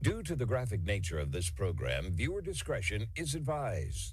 Due to the graphic nature of this program, viewer discretion is advised.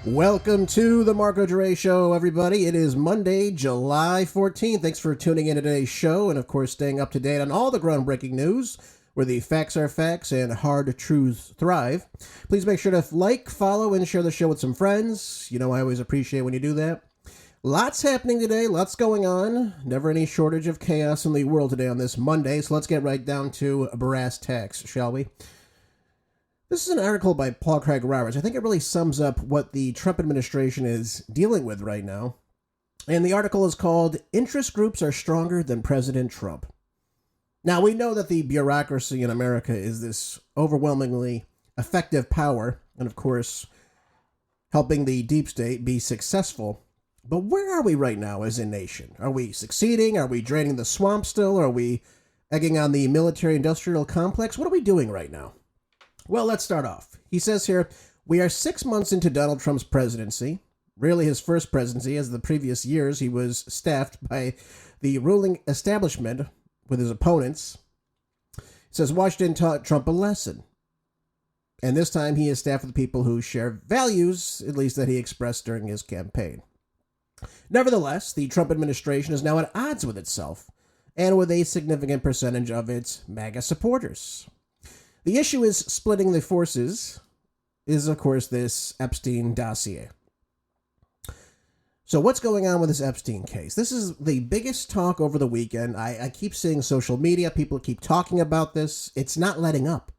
Welcome to the Marco Dre Show, everybody. It is Monday, July 14th. Thanks for tuning in to today's show and, of course, staying up to date on all the groundbreaking news where the facts are facts and hard truths thrive. Please make sure to like, follow, and share the show with some friends. You know, I always appreciate when you do that. Lots happening today, lots going on. Never any shortage of chaos in the world today on this Monday, so let's get right down to brass tacks, shall we? This is an article by Paul Craig Roberts. I think it really sums up what the Trump administration is dealing with right now. And the article is called, "Interest Groups Are Stronger Than President Trump." Now, we know that the bureaucracy in America is this overwhelmingly effective power, and of course, helping the deep state be successful. But where are we right now as a nation? Are we succeeding? Are we draining the swamp still? Are we egging on the military-industrial complex? What are we doing right now? Well, let's start off. He says here, we are 6 months into Donald Trump's presidency, really his first presidency, as the previous years he was staffed by the ruling establishment with his opponents. He says Washington taught Trump a lesson. And this time he is staffed with people who share values, at least that he expressed during his campaign. Nevertheless, the Trump administration is now at odds with itself and with a significant percentage of its MAGA supporters. The issue is splitting the forces is, of course, this Epstein dossier. So what's going on with this Epstein case? This is the biggest talk over the weekend. I keep seeing social media. People keep talking about this. It's not letting up.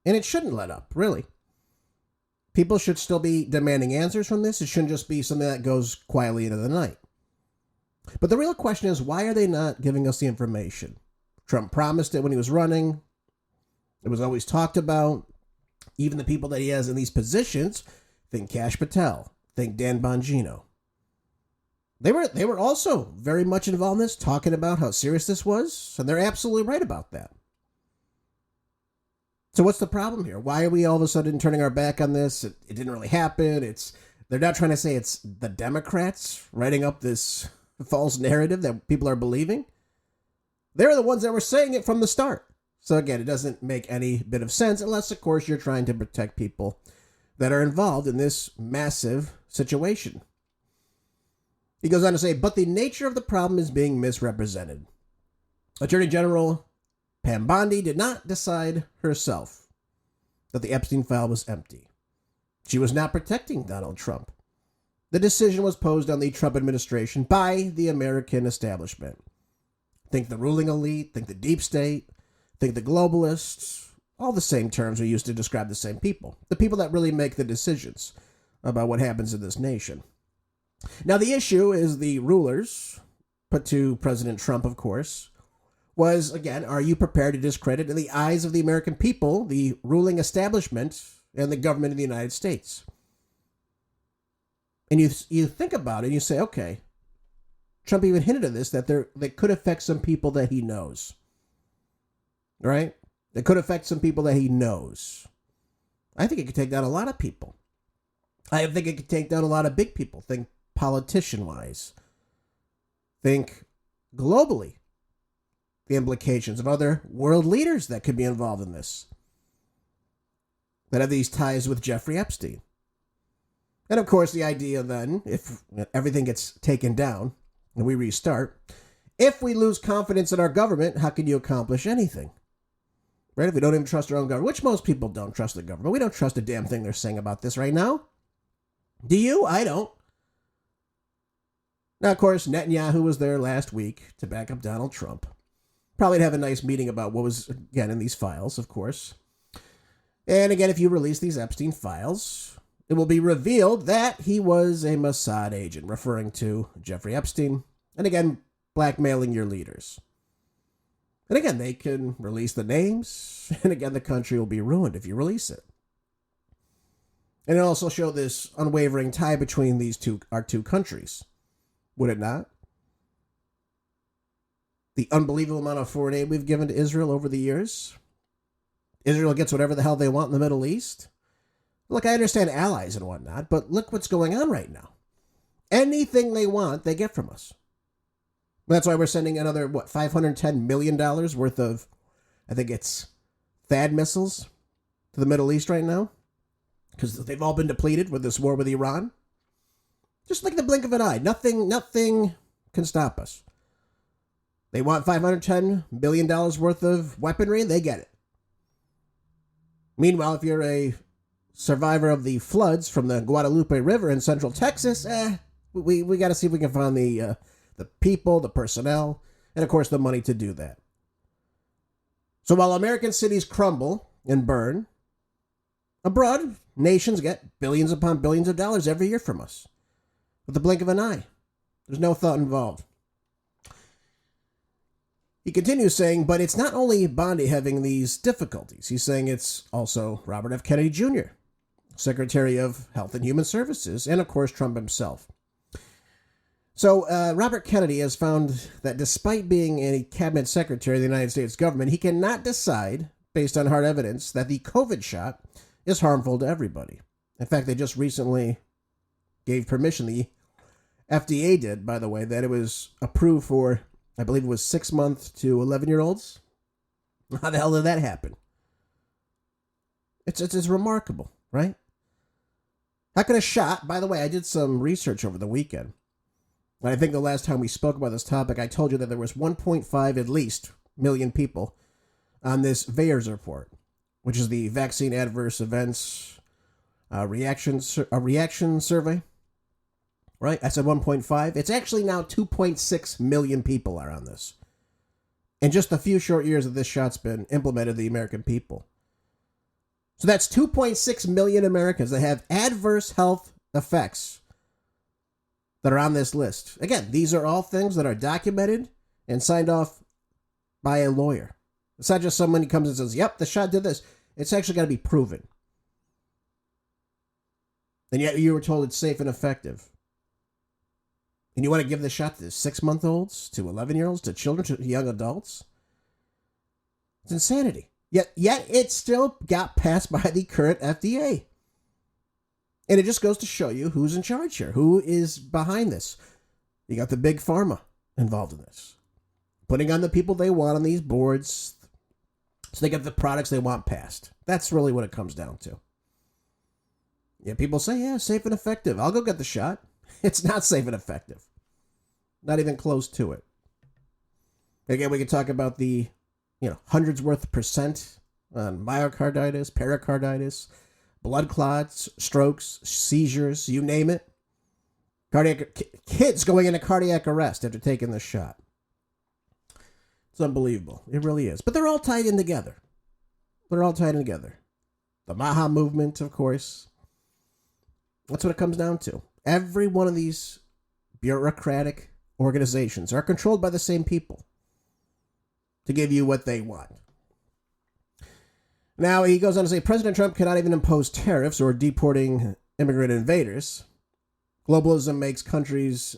And it shouldn't let up, really. People should still be demanding answers from this. It shouldn't just be something that goes quietly into the night. But the real question is, why are they not giving us the information? Trump promised it when he was running. It was always talked about. Even the people that he has in these positions, think Kash Patel, think Dan Bongino. They were also very much involved in this, talking about how serious this was, and they're absolutely right about that. So what's the problem here? Why are we all of a sudden turning our back on this? It didn't really happen. They're not trying to say it's the Democrats writing up this false narrative that people are believing. They're the ones that were saying it from the start. So again, it doesn't make any bit of sense unless, of course, you're trying to protect people that are involved in this massive situation. He goes on to say, but the nature of the problem is being misrepresented. Attorney General Pam Bondi did not decide herself that the Epstein file was empty. She was not protecting Donald Trump. The decision was posed on the Trump administration by the American establishment. Think the ruling elite, think the deep state, think the globalists, all the same terms we use to describe the same people. The people that really make the decisions about what happens in this nation. Now, the issue is the rulers, put to President Trump, of course, was, again, are you prepared to discredit in the eyes of the American people, the ruling establishment, and the government of the United States? And you think about it and you say, okay, Trump even hinted at this, that they could affect some people that he knows. Right? It could affect some people that he knows. I think it could take down a lot of people. I think it could take down a lot of big people. Think politician-wise. Think globally. The implications of other world leaders that could be involved in this. That have these ties with Jeffrey Epstein. And of course, the idea then, if everything gets taken down and we restart, if we lose confidence in our government, how can you accomplish anything? Right? If we don't even trust our own government, which most people don't trust the government. We don't trust a damn thing they're saying about this right now. Do you? I don't. Now, of course, Netanyahu was there last week to back up Donald Trump. Probably to have a nice meeting about what was, again, in these files, of course. And again, if you release these Epstein files, it will be revealed that he was a Mossad agent, referring to Jeffrey Epstein, and again, blackmailing your leaders. And again, they can release the names, and again, the country will be ruined if you release it. And it also showed this unwavering tie between our two countries. Would it not? The unbelievable amount of foreign aid we've given to Israel over the years. Israel gets whatever the hell they want in the Middle East. Look, I understand allies and whatnot, but look what's going on right now. Anything they want, they get from us. That's why we're sending another, $510 million worth of, I think it's THAAD missiles to the Middle East right now. Because they've all been depleted with this war with Iran. Just like the blink of an eye. Nothing can stop us. They want $510 million worth of weaponry, they get it. Meanwhile, if you're a survivor of the floods from the Guadalupe River in central Texas, we got to see if we can find the people, the personnel, and of course the money to do that. So while American cities crumble and burn, abroad, nations get billions upon billions of dollars every year from us. With the blink of an eye. There's no thought involved. He continues saying, but it's not only Bondi having these difficulties. He's saying it's also Robert F. Kennedy Jr., Secretary of Health and Human Services, and of course Trump himself. So Robert Kennedy has found that despite being a cabinet secretary of the United States government, he cannot decide, based on hard evidence, that the COVID shot is harmful to everybody. In fact, they just recently gave permission, the FDA did, by the way, that it was approved for, I believe it was 6 month to 11-year-olds. How the hell did that happen? It's remarkable, right? How can a shot, by the way, I did some research over the weekend. And I think the last time we spoke about this topic, I told you that there was 1.5 at least million people on this VAERS report, which is the Vaccine Adverse Events reaction survey. Right? I said 1.5. It's actually now 2.6 million people are on this. In just a few short years that this shot's been implemented, the American people. So that's 2.6 million Americans that have adverse health effects that are on this list. Again, these are all things that are documented and signed off by a lawyer. It's not just someone who comes and says, yep, the shot did this. It's actually got to be proven. And yet you were told it's safe and effective. And you want to give the shot to 6-month-olds, to 11-year-olds, to children, to young adults? It's insanity. Yet it still got passed by the current FDA. And it just goes to show you who's in charge here, who is behind this. You got the big pharma involved in this, putting on the people they want on these boards so they get the products they want passed. That's really what it comes down to. Yeah, people say, yeah, safe and effective. I'll go get the shot. It's not safe and effective. Not even close to it. Again, we could talk about the, hundreds worth percent on myocarditis, pericarditis, blood clots, strokes, seizures, you name it. Kids going into cardiac arrest after taking this shot. It's unbelievable. It really is. But they're all tied in together. The MAGA movement, of course. That's what it comes down to. Every one of these bureaucratic organizations are controlled by the same people to give you what they want. Now, he goes on to say, President Trump cannot even impose tariffs or deporting immigrant invaders. Globalism makes countries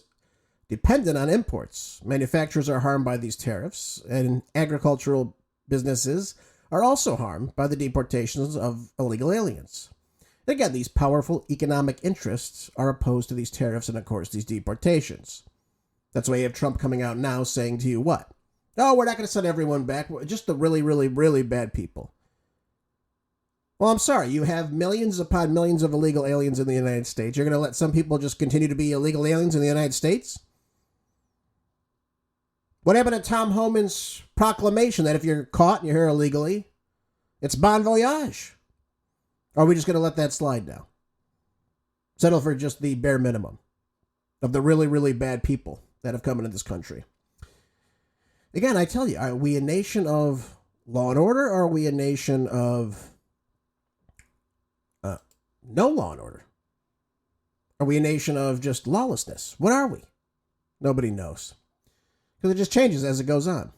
dependent on imports. Manufacturers are harmed by these tariffs, and agricultural businesses are also harmed by the deportations of illegal aliens. Again, these powerful economic interests are opposed to these tariffs and, of course, these deportations. That's why you have Trump coming out now saying to you what? Oh, we're not going to send everyone back. Just the really, really, really bad people. Well, I'm sorry. You have millions upon millions of illegal aliens in the United States. You're going to let some people just continue to be illegal aliens in the United States? What happened to Tom Homan's proclamation that if you're caught and you're here illegally, it's bon voyage? Or are we just going to let that slide now? Settle for just the bare minimum of the really, really bad people that have come into this country. Again, I tell you, are we a nation of law and order, or are we a nation of no law and order? Are we a nation of just lawlessness? What are we? Nobody knows. Because it just changes as it goes on.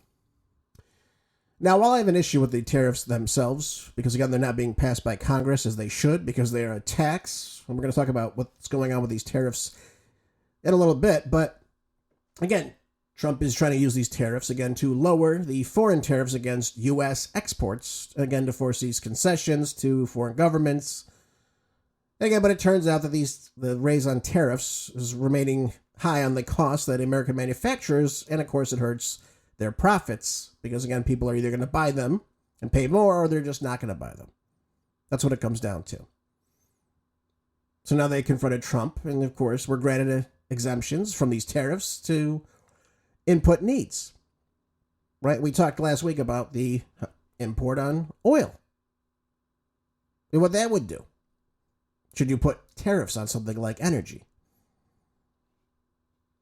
Now, while I have an issue with the tariffs themselves, because again, they're not being passed by Congress as they should, because they are a tax, and we're going to talk about what's going on with these tariffs in a little bit, but again, Trump is trying to use these tariffs, again, to lower the foreign tariffs against U.S. exports, again, to force these concessions to foreign governments. Again, but it turns out that the raise on tariffs is remaining high on the cost that American manufacturers, and of course it hurts their profits, because again, people are either going to buy them and pay more, or they're just not going to buy them. That's what it comes down to. So now they confronted Trump, and of course were granted exemptions from these tariffs to input needs. Right? We talked last week about the import on oil and what that would do. Should you put tariffs on something like energy?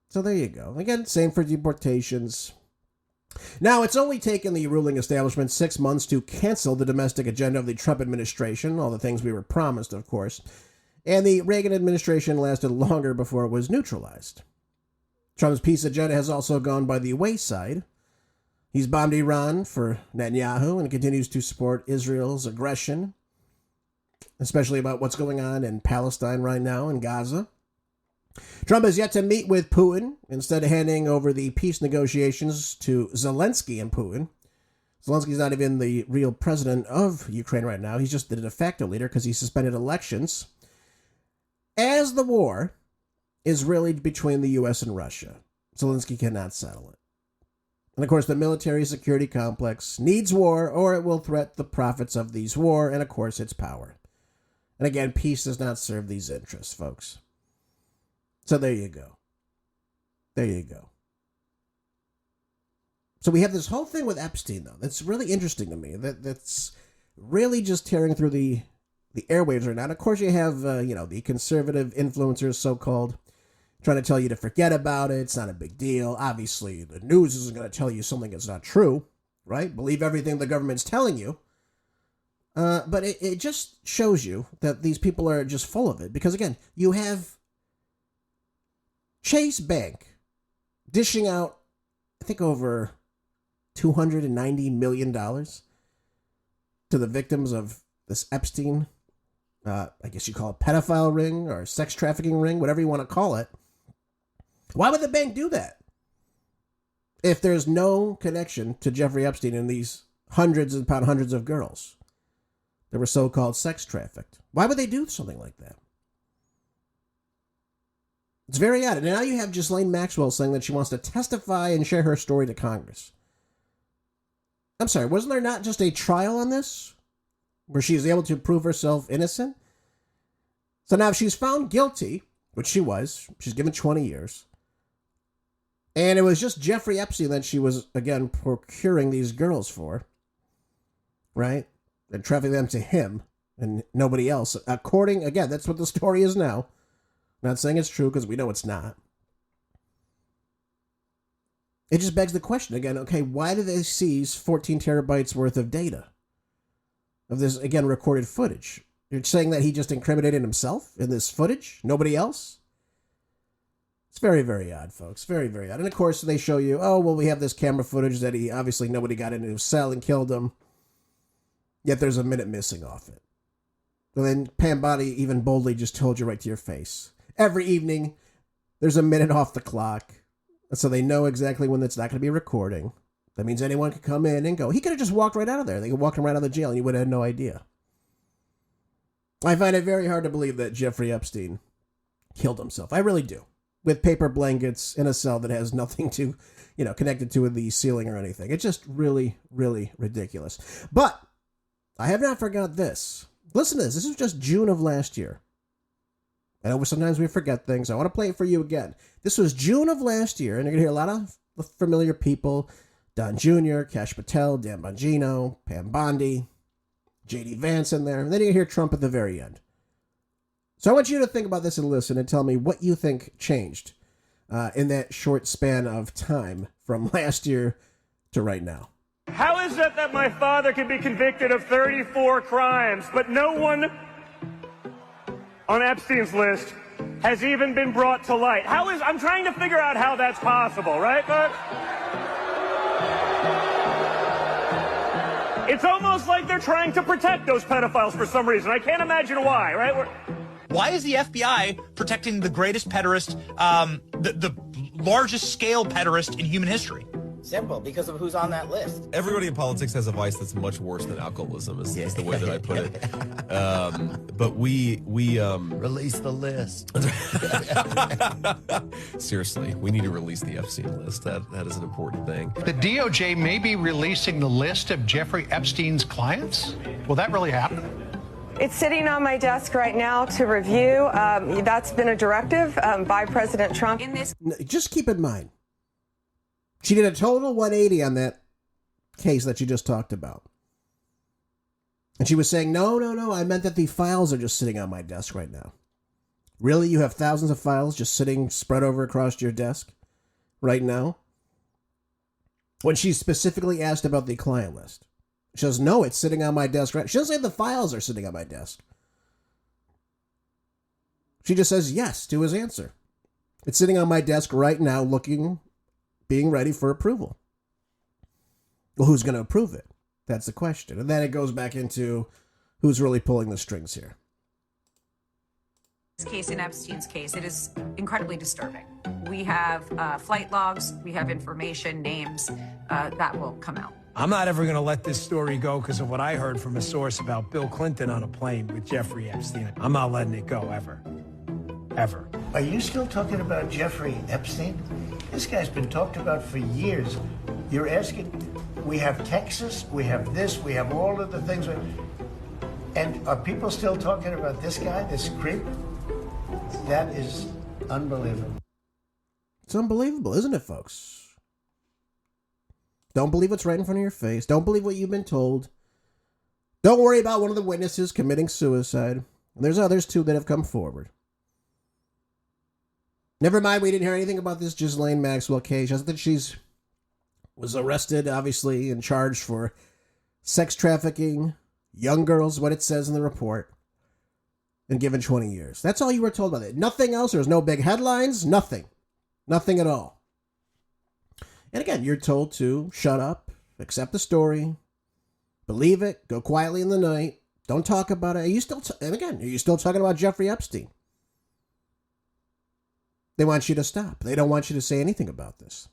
So there you go. Again, same for deportations. Now, it's only taken the ruling establishment 6 months to cancel the domestic agenda of the Trump administration, all the things we were promised, of course, and the Reagan administration lasted longer before it was neutralized. Trump's peace agenda has also gone by the wayside. He's bombed Iran for Netanyahu and continues to support Israel's aggression, especially about what's going on in Palestine right now, in Gaza. Trump has yet to meet with Putin, instead of handing over the peace negotiations to Zelensky and Putin. Zelensky's not even the real president of Ukraine right now. He's just the de facto leader because he suspended elections. As the war is really between the U.S. and Russia, Zelensky cannot settle it. And of course, the military security complex needs war, or it will threaten the profits of these war, and of course, its power. And again, peace does not serve these interests, folks. So there you go. There you go. So we have this whole thing with Epstein, though. That's really interesting to me. That's really just tearing through the airwaves right now. And of course, you have, the conservative influencers, so-called, trying to tell you to forget about it. It's not a big deal. Obviously, the news isn't going to tell you something that's not true, right? Believe everything the government's telling you. But it just shows you that these people are just full of it. Because, again, you have Chase Bank dishing out, I think, over $290 million to the victims of this Epstein, I guess you call it pedophile ring or sex trafficking ring, whatever you want to call it. Why would the bank do that? If there's no connection to Jeffrey Epstein and these hundreds upon hundreds of girls that were so-called sex trafficked. Why would they do something like that? It's very odd. And now you have Ghislaine Maxwell saying that she wants to testify and share her story to Congress. I'm sorry, wasn't there not just a trial on this? Where she was able to prove herself innocent? So now if she's found guilty, which she was, she's given 20 years. And it was just Jeffrey Epstein that she was, again, procuring these girls for. Right? And trafficking them to him and nobody else. According, again, that's what the story is now. Not saying it's true because we know it's not. It just begs the question again, okay, why did they seize 14 terabytes worth of data? Of this, again, recorded footage. You're saying that he just incriminated himself in this footage? Nobody else? It's very, very odd, folks. Very, very odd. And of course, they show you, oh, well, we have this camera footage that obviously nobody got into his cell and killed him. Yet there's a minute missing off it. And then Pam Bondi even boldly just told you right to your face. Every evening, there's a minute off the clock. So they know exactly when it's not going to be recording. That means anyone could come in and go. He could have just walked right out of there. They could walk him right out of the jail and you would have had no idea. I find it very hard to believe that Jeffrey Epstein killed himself. I really do. With paper blankets in a cell that has nothing to, connected to the ceiling or anything. It's just really, really ridiculous. But I have not forgot this. Listen to this. This is just June of last year. I know sometimes we forget things. I want to play it for you again. This was June of last year, and you're going to hear a lot of familiar people. Don Jr., Kash Patel, Dan Bongino, Pam Bondi, J.D. Vance in there. And then you're going to hear Trump at the very end. So I want you to think about this and listen and tell me what you think changed in that short span of time from last year to right now. How is it that my father can be convicted of 34 crimes, but no one on Epstein's list has even been brought to light. I'm trying to figure out how that's possible, right, folks? It's almost like they're trying to protect those pedophiles for some reason. I can't imagine why, right? Why is the FBI protecting the greatest pederast, the largest scale pederast in human history? Simple, because of who's on that list. Everybody in politics has a vice that's much worse than alcoholism, is the way that I put it. But we release the list. Seriously, we need to release the Epstein list. That is an important thing. The DOJ may be releasing the list of Jeffrey Epstein's clients. Will that really happen? It's sitting on my desk right now to review. That's been a directive by President Trump. Just keep in mind, she did a total 180 on that case that you just talked about. And she was saying, no, I meant that the files are just sitting on my desk right now. Really? You have thousands of files just sitting spread over across your desk right now? When she specifically asked about the client list. She goes, no, it's sitting on my desk right. She doesn't say the files are sitting on my desk. She just says yes to his answer. It's sitting on my desk right now being ready for approval. Well, who's going to approve it? That's the question. And then it goes back into who's really pulling the strings here. This case, in Epstein's case, it is incredibly disturbing. We have flight logs, we have information, names that will come out. I'm not ever going to let this story go because of what I heard from a source about Bill Clinton on a plane with Jeffrey Epstein. I'm not letting it go, ever. Ever. Are you still talking about Jeffrey Epstein? This guy's been talked about for years. You're asking, we have Texas, we have this, we have all of the things. And are people still talking about this guy, this creep? That is unbelievable. It's unbelievable, isn't it, folks? Don't believe what's right in front of your face. Don't believe what you've been told. Don't worry about one of the witnesses committing suicide. And there's others, too, that have come forward. Never mind, we didn't hear anything about this Ghislaine Maxwell case. Just that she's was arrested, obviously, and charged for sex trafficking, young girls, what it says in the report, and given 20 years. That's all you were told about it. Nothing else. There was no big headlines. Nothing. Nothing at all. And again, you're told to shut up, accept the story, believe it, go quietly in the night, don't talk about it. Are you still talking about Jeffrey Epstein? They want you to stop. They don't want you to say anything about this.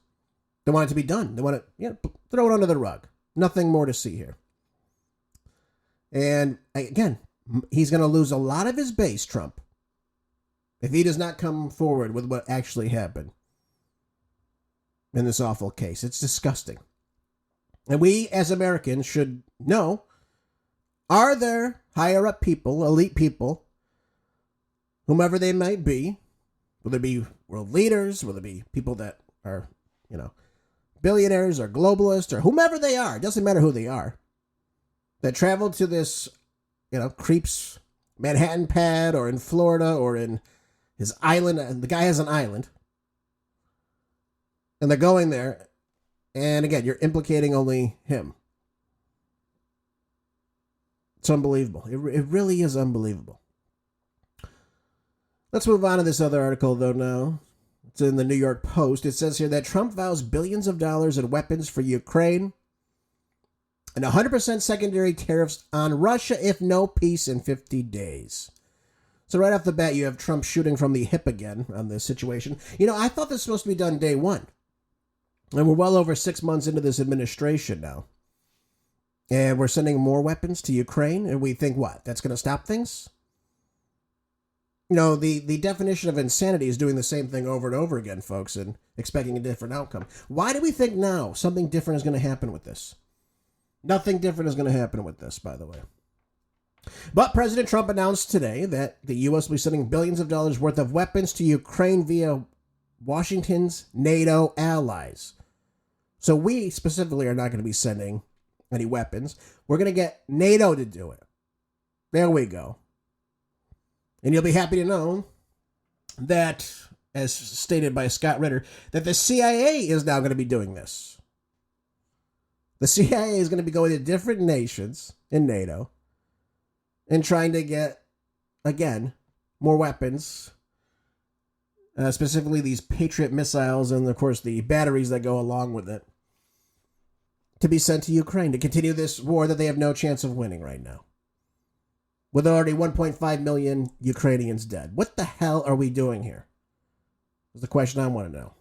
They want it to be done. They want to throw it under the rug. Nothing more to see here. And again, he's going to lose a lot of his base, Trump, if he does not come forward with what actually happened in this awful case. It's disgusting. And we, as Americans, should know, are there higher up people, elite people, whomever they might be, will there be world leaders, will there be people that are, billionaires or globalists or whomever they are, it doesn't matter who they are, that traveled to this, creep's Manhattan pad or in Florida or in his island, and the guy has an island, and they're going there, and again, you're implicating only him. It's unbelievable. It really is unbelievable. Let's move on to this other article, though, now. It's in the New York Post. It says here that Trump vows billions of dollars in weapons for Ukraine and 100% secondary tariffs on Russia if no peace in 50 days. So right off the bat, you have Trump shooting from the hip again on this situation. I thought this was supposed to be done day one. And we're well over 6 months into this administration now. And we're sending more weapons to Ukraine. And we think, what? That's going to stop things? The definition of insanity is doing the same thing over and over again, folks, and expecting a different outcome. Why do we think now something different is going to happen with this? Nothing different is going to happen with this, by the way. But President Trump announced today that the U.S. will be sending billions of dollars worth of weapons to Ukraine via Washington's NATO allies. So we specifically are not going to be sending any weapons. We're going to get NATO to do it. There we go. And you'll be happy to know that, as stated by Scott Ritter, that the CIA is now going to be doing this. The CIA is going to be going to different nations in NATO and trying to get, again, more weapons specifically these Patriot missiles and, of course, the batteries that go along with it, to be sent to Ukraine to continue this war that they have no chance of winning right now. With already 1.5 million Ukrainians dead. What the hell are we doing here? Is the question I want to know.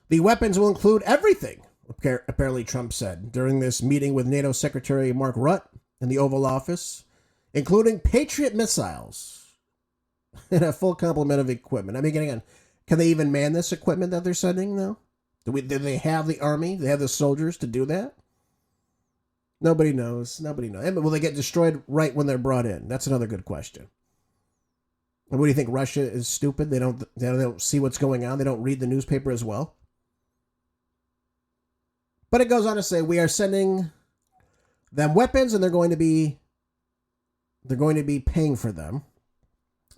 The weapons will include everything, apparently Trump said during this meeting with NATO Secretary Mark Rutte in the Oval Office, including Patriot missiles and a full complement of equipment. I mean, again, can they even man this equipment that they're sending now? Do they have the army? Do they have the soldiers to do that? Nobody knows. Nobody knows. And will they get destroyed right when they're brought in? That's another good question. And what do you think? Russia is stupid? They don't see what's going on? They don't read the newspaper as well? But it goes on to say, we are sending them weapons and they're going to be paying for them.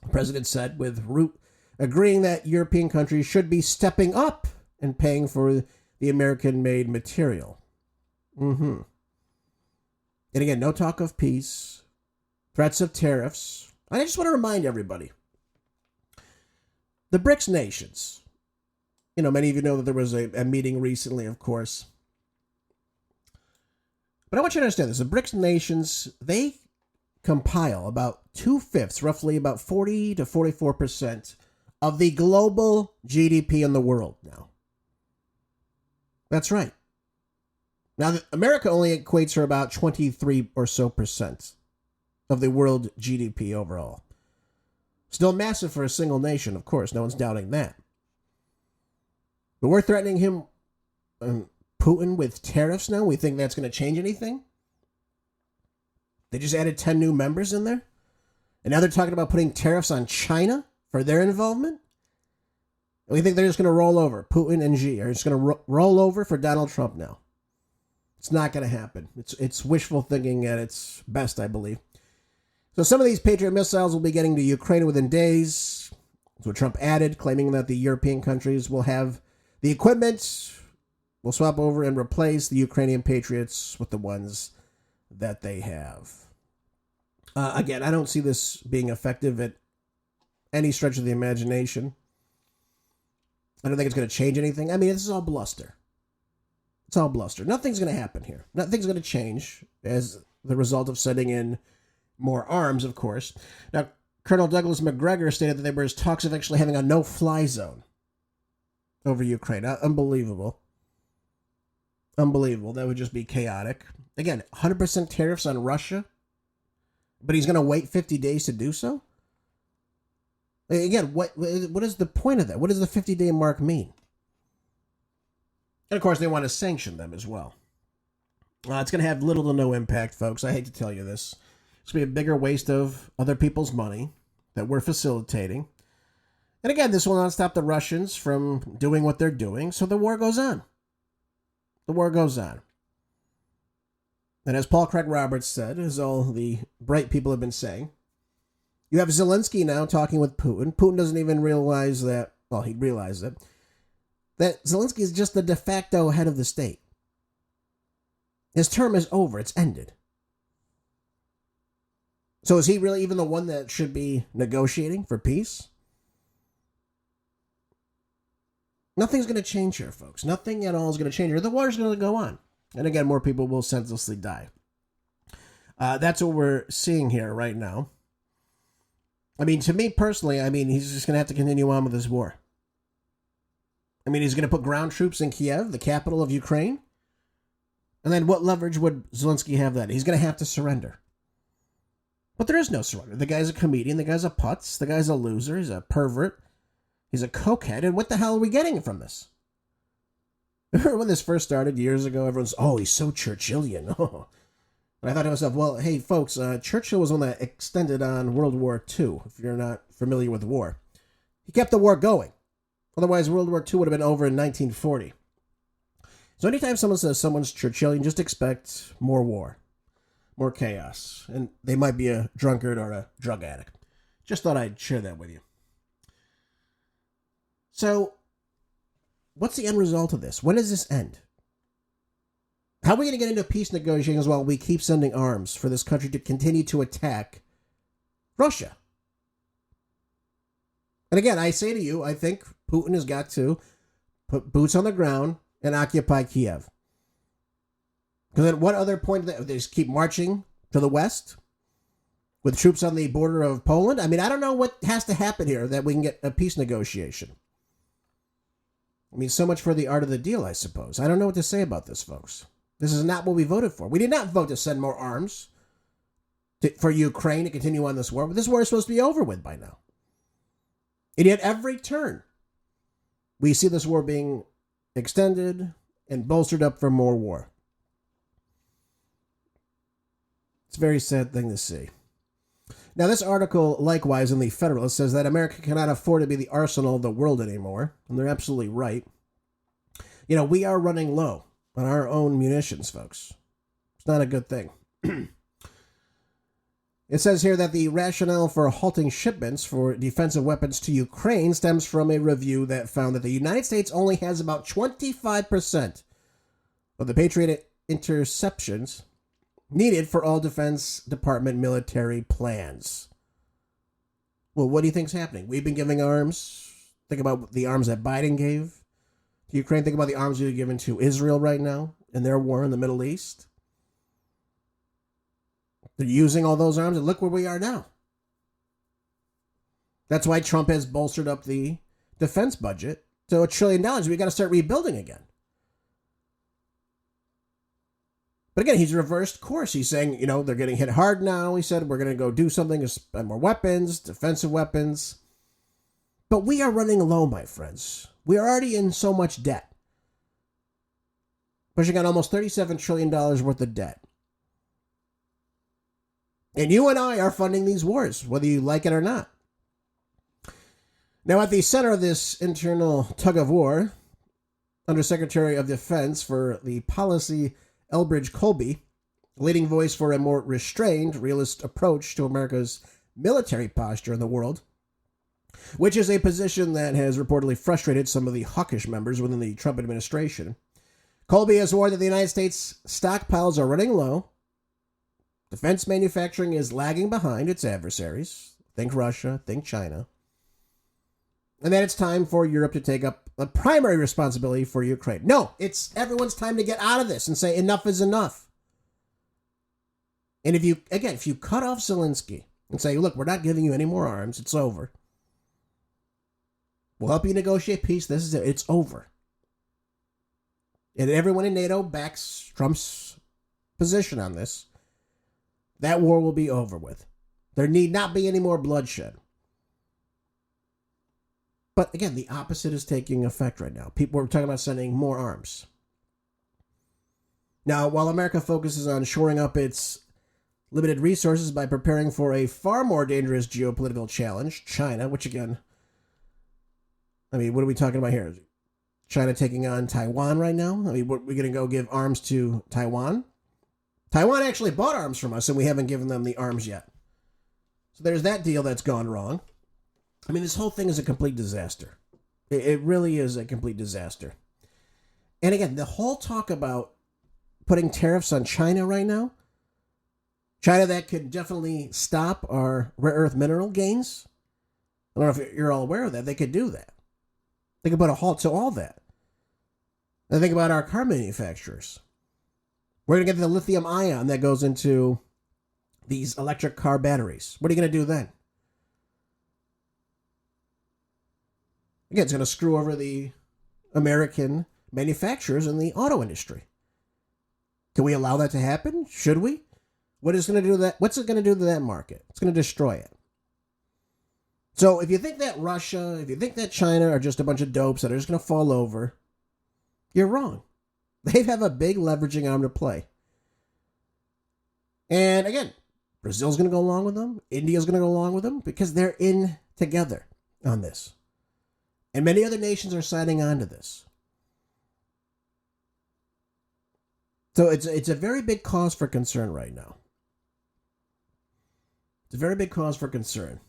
The president said, with Rutte agreeing that European countries should be stepping up and paying for the American-made material. And again, no talk of peace, threats of tariffs. I just want to remind everybody, the BRICS nations, many of you know that there was a meeting recently, of course. But I want you to understand this. The BRICS nations, they compile about 2/5, roughly about 40 to 44% of the global GDP in the world now. That's right. Now, America only equates for about 23 or so percent of the world GDP overall. Still massive for a single nation, of course. No one's doubting that. But we're threatening him, Putin, with tariffs now. We think that's going to change anything? They just added 10 new members in there? And now they're talking about putting tariffs on China for their involvement? We think they're just going to roll over. Putin and Xi are just going to roll over for Donald Trump now. It's not going to happen. It's wishful thinking at its best, I believe. So some of these Patriot missiles will be getting to Ukraine within days. That's what Trump added, claiming that the European countries will have the equipment, will swap over and replace the Ukrainian Patriots with the ones that they have. Again, I don't see this being effective at any stretch of the imagination. I don't think it's going to change anything. I mean, this is all bluster. It's all bluster. Nothing's going to happen here. Nothing's going to change as the result of sending in more arms, of course. Now, Colonel Douglas McGregor stated that there was talks of actually having a no-fly zone over Ukraine. Unbelievable. Unbelievable. That would just be chaotic. Again, 100% tariffs on Russia, but he's going to wait 50 days to do so? Again, what is the point of that? What does the 50-day mark mean? And, of course, they want to sanction them as well. It's going to have little to no impact, folks. I hate to tell you this. It's going to be a bigger waste of other people's money that we're facilitating. And, again, this will not stop the Russians from doing what they're doing, so the war goes on. The war goes on. And as Paul Craig Roberts said, as all the bright people have been saying, you have Zelensky now talking with Putin. Putin doesn't even realize that, well, he realized it, that Zelensky is just the de facto head of the state. His term is over. It's ended. So is he really even the one that should be negotiating for peace? Nothing's going to change here, folks. Nothing at all is going to change here. The war's going to go on. And again, more people will senselessly die. That's what we're seeing here right now. I mean, to me personally, he's just going to have to continue on with this war. He's going to put ground troops in Kiev, the capital of Ukraine. And then what leverage would Zelensky have then? He's going to have to surrender. But there is no surrender. The guy's a comedian. The guy's a putz. The guy's a loser. He's a pervert. He's a cokehead. And what the hell are we getting from this? Remember when this first started years ago? Everyone's, he's so Churchillian. Oh. And I thought to myself, well, hey, folks, Churchill was one that extended on World War II, if you're not familiar with war. He kept the war going. Otherwise, World War II would have been over in 1940. So anytime someone says someone's Churchillian, just expect more war, more chaos. And they might be a drunkard or a drug addict. Just thought I'd share that with you. So, what's the end result of this? When does this end? How are we going to get into peace negotiations while we keep sending arms for this country to continue to attack Russia? And again, I say to you, I think Putin has got to put boots on the ground and occupy Kiev. Because at what other point they just keep marching to the west with troops on the border of Poland? I mean, I don't know what has to happen here that we can get a peace negotiation. I mean, so much for the art of the deal, I suppose. I don't know what to say about this, folks. This is not what we voted for. We did not vote to send more arms for Ukraine to continue on this war. But this war is supposed to be over with by now. And yet every turn, we see this war being extended and bolstered up for more war. It's a very sad thing to see. Now, this article, likewise, in the Federalist, says that America cannot afford to be the arsenal of the world anymore. And they're absolutely right. You know, we are running low on our own munitions, folks. It's not a good thing. It says here that the rationale for halting shipments for defensive weapons to Ukraine stems from a review that found that the United States only has about 25% of the Patriot interceptions needed for all Defense Department military plans. Well, what do you think's happening? We've been giving arms. Think about the arms that Biden gave to Ukraine. Think about the arms we've given to Israel right now in their war in the Middle East. They're using all those arms, and look where we are now. That's why Trump has bolstered up the defense budget to $1 trillion. We've got to start rebuilding again. But again, he's reversed course. He's saying, you know, they're getting hit hard now. He said, we're going to go do something to spend more weapons, defensive weapons. But we are running low, my friends. We are already in so much debt. Pushing on almost $37 trillion worth of debt. And you and I are funding these wars, whether you like it or not. Now, at the center of this internal tug of war, Undersecretary of Defense for the Policy, Elbridge Colby, leading voice for a more restrained, realist approach to America's military posture in the world, which is a position that has reportedly frustrated some of the hawkish members within the Trump administration. Colby has warned that the United States stockpiles are running low. Defense manufacturing is lagging behind its adversaries. Think Russia, think China. And that it's time for Europe to take up the primary responsibility for Ukraine. No, it's everyone's time to get out of this and say enough is enough. And if you cut off Zelensky and say, look, we're not giving you any more arms, it's over. We'll help you negotiate peace, this is it, it's over. And everyone in NATO backs Trump's position on this. That war will be over with. There need not be any more bloodshed. But again, the opposite is taking effect right now. People are talking about sending more arms. Now, while America focuses on shoring up its limited resources by preparing for a far more dangerous geopolitical challenge, China, which again, I mean, what are we talking about here? China taking on Taiwan right now? I mean, we're going to go give arms to Taiwan? Taiwan actually bought arms from us, and we haven't given them the arms yet. So there's that deal that's gone wrong. I mean, this whole thing is a complete disaster. It really is a complete disaster. And again, the whole talk about putting tariffs on China right now, China that could definitely stop our rare earth mineral gains. I don't know if you're all aware of that. They could do that. They could put a halt to all that. And think about our car manufacturers. We're going to get the lithium ion that goes into these electric car batteries. What are you going to do then? Again, it's going to screw over the American manufacturers in the auto industry. Can we allow that to happen? Should we? What is going to do that? What's it going to do to that market? It's going to destroy it. So if you think that Russia, if you think that China are just a bunch of dopes that are just going to fall over, you're wrong. They have a big leveraging arm to play. And again, Brazil's going to go along with them. India's going to go along with them because they're in together on this. And many other nations are signing on to this. So it's a very big cause for concern right now. It's a very big cause for concern.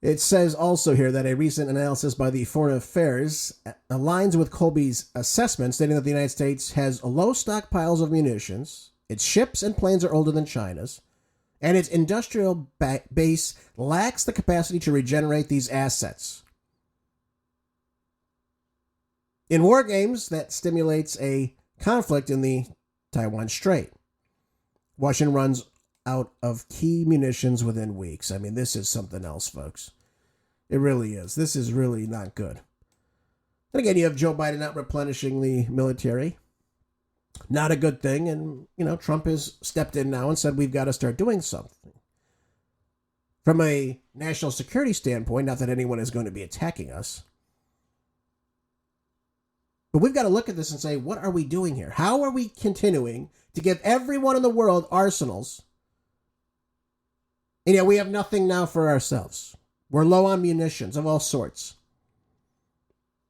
It says also here that a recent analysis by the Foreign Affairs aligns with Colby's assessment, stating that the United States has low stockpiles of munitions, its ships and planes are older than China's, and its industrial base lacks the capacity to regenerate these assets. In war games, that stimulates a conflict in the Taiwan Strait. Washington runs out of key munitions within weeks. I mean, this is something else, folks. It really is. This is really not good. And again, you have Joe Biden not replenishing the military. Not a good thing. And, Trump has stepped in now and said we've got to start doing something. From a national security standpoint, not that anyone is going to be attacking us, but we've got to look at this and say, what are we doing here? How are we continuing to give everyone in the world arsenals? And yet we have nothing now for ourselves. We're low on munitions of all sorts.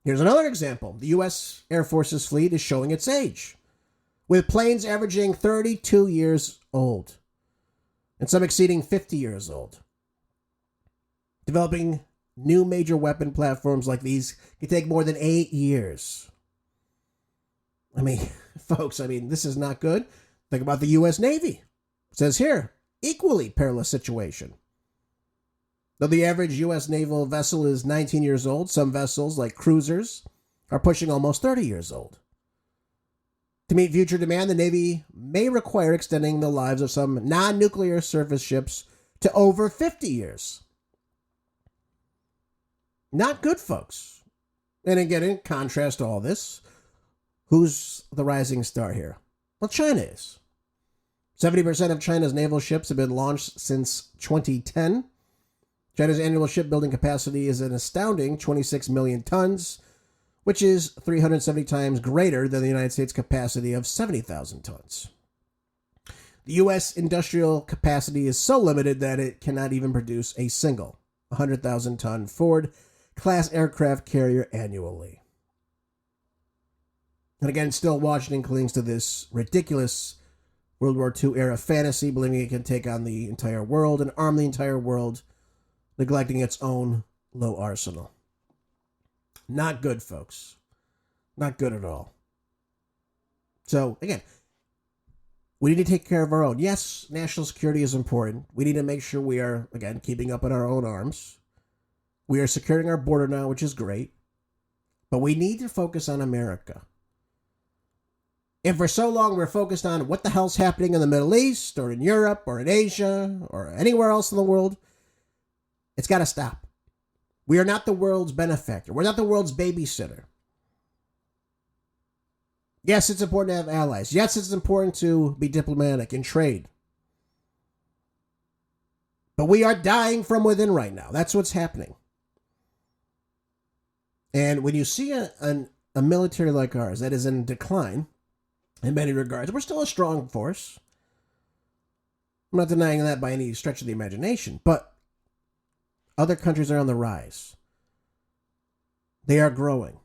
Here's another example. The U.S. Air Force's fleet is showing its age, with planes averaging 32 years old, and some exceeding 50 years old. Developing new major weapon platforms like these can take more than 8 years. I mean, folks, this is not good. Think about the U.S. Navy. It says here, equally perilous situation. Though the average U.S. naval vessel is 19 years old, some vessels, like cruisers, are pushing almost 30 years old. To meet future demand, the Navy may require extending the lives of some non-nuclear surface ships to over 50 years. Not good, folks. And again, in contrast to all this, who's the rising star here? Well, China is. 70% of China's naval ships have been launched since 2010. China's annual shipbuilding capacity is an astounding 26 million tons, which is 370 times greater than the United States' capacity of 70,000 tons. The U.S. industrial capacity is so limited that it cannot even produce a single 100,000-ton Ford-class aircraft carrier annually. And again, still Washington clings to this ridiculous World War II era fantasy, believing it can take on the entire world and arm the entire world, neglecting its own low arsenal. Not good, folks. Not good at all. So, again, we need to take care of our own. Yes, national security is important. We need to make sure we are, again, keeping up in our own arms. We are securing our border now, which is great. But we need to focus on America. If for so long we're focused on what the hell's happening in the Middle East, or in Europe, or in Asia, or anywhere else in the world, it's got to stop. We are not the world's benefactor. We're not the world's babysitter. Yes, it's important to have allies. Yes, it's important to be diplomatic and trade. But we are dying from within right now. That's what's happening. And when you see a military like ours that is in decline, in many regards, we're still a strong force. I'm not denying that by any stretch of the imagination, but other countries are on the rise. They are growing.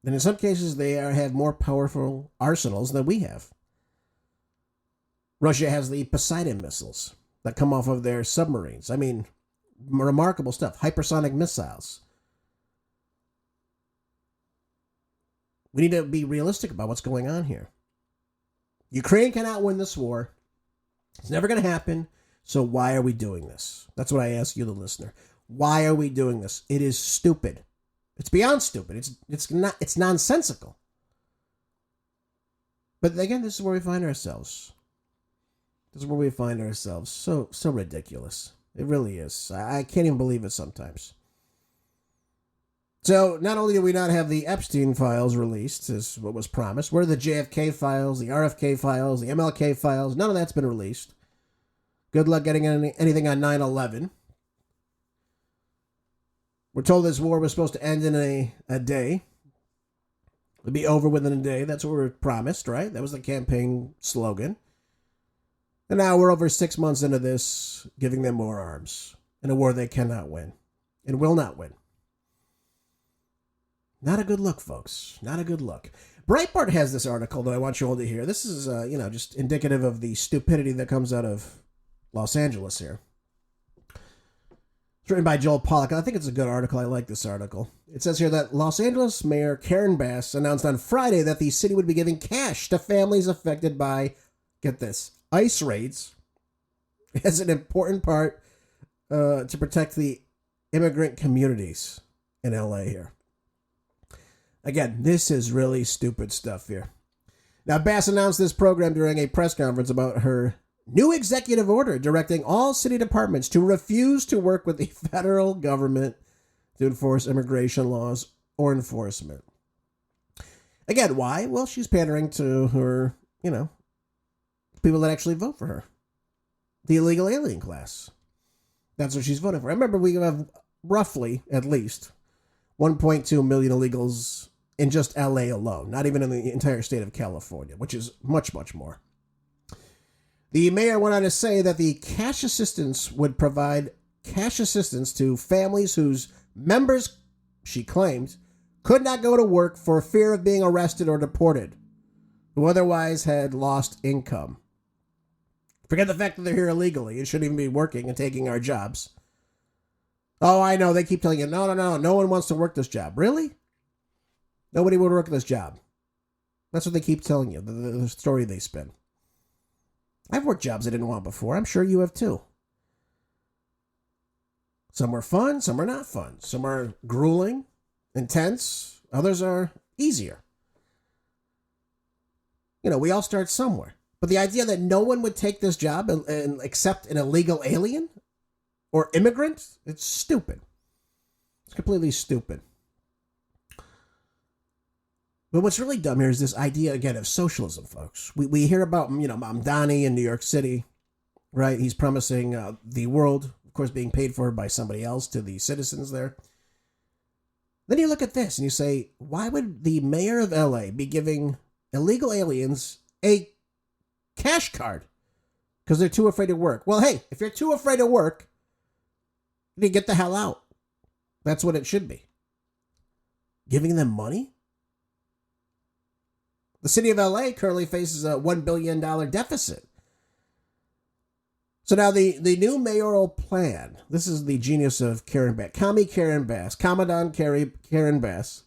And in some cases, they have more powerful arsenals than we have. Russia has the Poseidon missiles that come off of their submarines. I mean, remarkable stuff. Hypersonic missiles. We need to be realistic about what's going on here. Ukraine cannot win this war. It's never going to happen. So why are we doing this? That's what I ask you, the listener. Why are we doing this? It is stupid. It's beyond stupid. It's nonsensical. But again, this is where we find ourselves. This is where we find ourselves. So ridiculous. It really is. I can't even believe it sometimes. So not only do we not have the Epstein files released, as what was promised, where are the JFK files, the RFK files, the MLK files? None of that's been released. Good luck getting anything on 9/11. We're told this war was supposed to end in a day. It'd be over within a day. That's what we were promised, right? That was the campaign slogan. And now we're over 6 months into this, giving them more arms in a war they cannot win and will not win. Not a good look, folks. Not a good look. Breitbart has this article that I want you all to hear. This is, just indicative of the stupidity that comes out of Los Angeles here. It's written by Joel Pollack. I think it's a good article. I like this article. It says here that Los Angeles Mayor Karen Bass announced on Friday that the city would be giving cash to families affected by, get this, ICE raids as an important part to protect the immigrant communities in LA here. Again, this is really stupid stuff here. Now, Bass announced this program during a press conference about her new executive order directing all city departments to refuse to work with the federal government to enforce immigration laws or enforcement. Again, why? Well, she's pandering to her, people that actually vote for her. The illegal alien class. That's what she's voting for. I remember we have roughly, at least, 1.2 million illegals in just LA alone, not even in the entire state of California, which is much, much more. The mayor went on to say that the cash assistance would provide cash assistance to families whose members, she claimed, could not go to work for fear of being arrested or deported, who otherwise had lost income. Forget the fact that they're here illegally and shouldn't even be working and taking our jobs. Oh, I know. They keep telling you, no one wants to work this job. Really? Nobody would work this job. That's what they keep telling you, the story they spin. I've worked jobs I didn't want before. I'm sure you have too. Some are fun, some are not fun. Some are grueling, intense. Others are easier. We all start somewhere. But the idea that no one would take this job and accept an illegal alien or immigrant, it's stupid. It's completely stupid. But what's really dumb here is this idea, again, of socialism, folks. We hear about, Mamdani in New York City, right? He's promising the world, of course, being paid for by somebody else to the citizens there. Then you look at this and you say, why would the mayor of LA be giving illegal aliens a cash card? Because they're too afraid to work. Well, hey, if you're too afraid to work, then get the hell out. That's what it should be. Giving them money? The city of LA currently faces a $1 billion deficit. So now the new mayoral plan, this is the genius of Karen Bass, Commandant Karen Bass,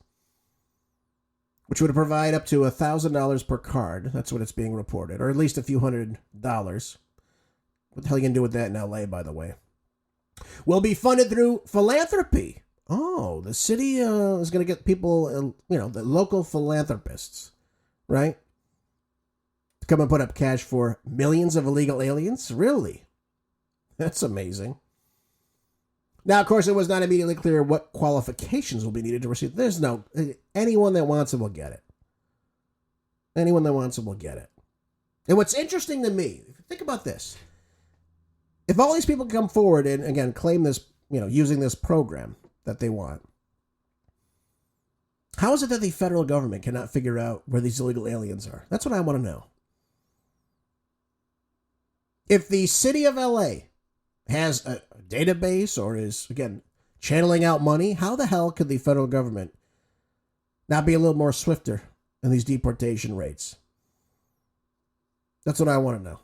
which would provide up to $1,000 per card. That's what it's being reported, or at least a few $100. What the hell are you going to do with that in LA, by the way? Will be funded through philanthropy. Oh, the city is going to get people, the local philanthropists, right? To come and put up cash for millions of illegal aliens? Really? That's amazing. Now, of course, it was not immediately clear what qualifications will be needed to receive. There's no, anyone that wants it will get it. Anyone that wants it will get it. And what's interesting to me, think about this. If all these people come forward and, again, claim this, using this program that they want, how is it that the federal government cannot figure out where these illegal aliens are? That's what I want to know. If the city of LA has a database or is, again, channeling out money, how the hell could the federal government not be a little more swifter in these deportation rates? That's what I want to know.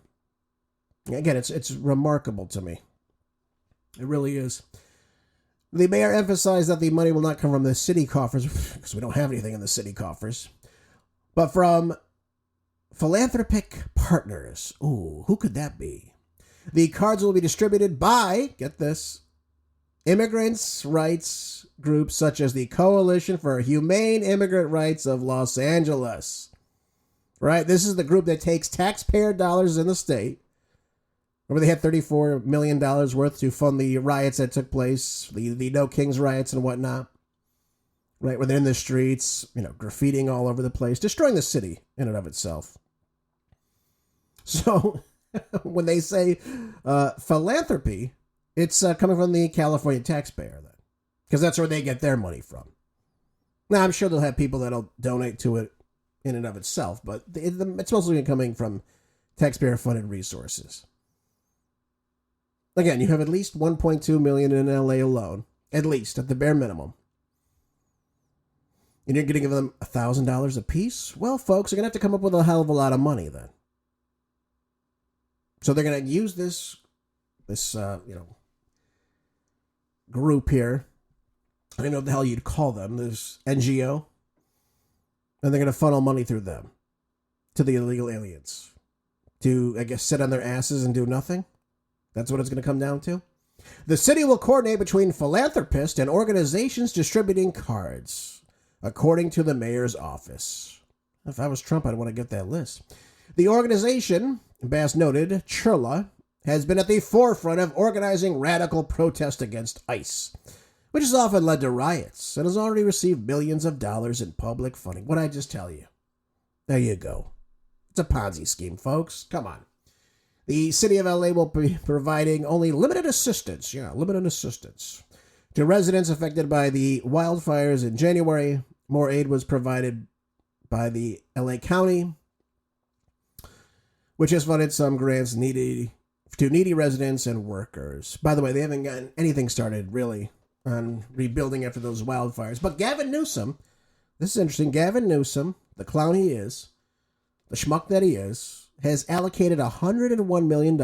Again, it's remarkable to me. It really is. The mayor emphasized that the money will not come from the city coffers, because we don't have anything in the city coffers, but from philanthropic partners. Ooh, who could that be? The cards will be distributed by, get this, immigrants' rights groups such as the Coalition for Humane Immigrant Rights of Los Angeles. Right? This is the group that takes taxpayer dollars in the state. Remember they had $34 million worth to fund the riots that took place, the No Kings riots and whatnot. Right? Where they're in the streets, graffitiing all over the place, destroying the city in and of itself. So when they say philanthropy, it's coming from the California taxpayer, then, because that's where they get their money from. Now, I'm sure they'll have people that'll donate to it in and of itself, but it's mostly coming from taxpayer-funded resources. Again, you have at least 1.2 million in LA alone, at least, at the bare minimum. And you're going to give them $1,000 a piece? Well, folks, you're going to have to come up with a hell of a lot of money then. So they're going to use this group here. I don't know what the hell you'd call them, this NGO. And they're going to funnel money through them to the illegal aliens to, I guess, sit on their asses and do nothing. That's what it's going to come down to. The city will coordinate between philanthropists and organizations distributing cards, according to the mayor's office. If I was Trump, I'd want to get that list. The organization, Bass noted, Chirla, has been at the forefront of organizing radical protest against ICE, which has often led to riots and has already received millions of dollars in public funding. What'd I just tell you? There you go. It's a Ponzi scheme, folks. Come on. The city of LA will be providing only limited assistance to residents affected by the wildfires in January. More aid was provided by the LA County, which has funded some grants needy residents and workers. By the way, they haven't gotten anything started, really, on rebuilding after those wildfires. But Gavin Newsom, this is interesting, Gavin Newsom, the clown he is, the schmuck that he is, has allocated $101 million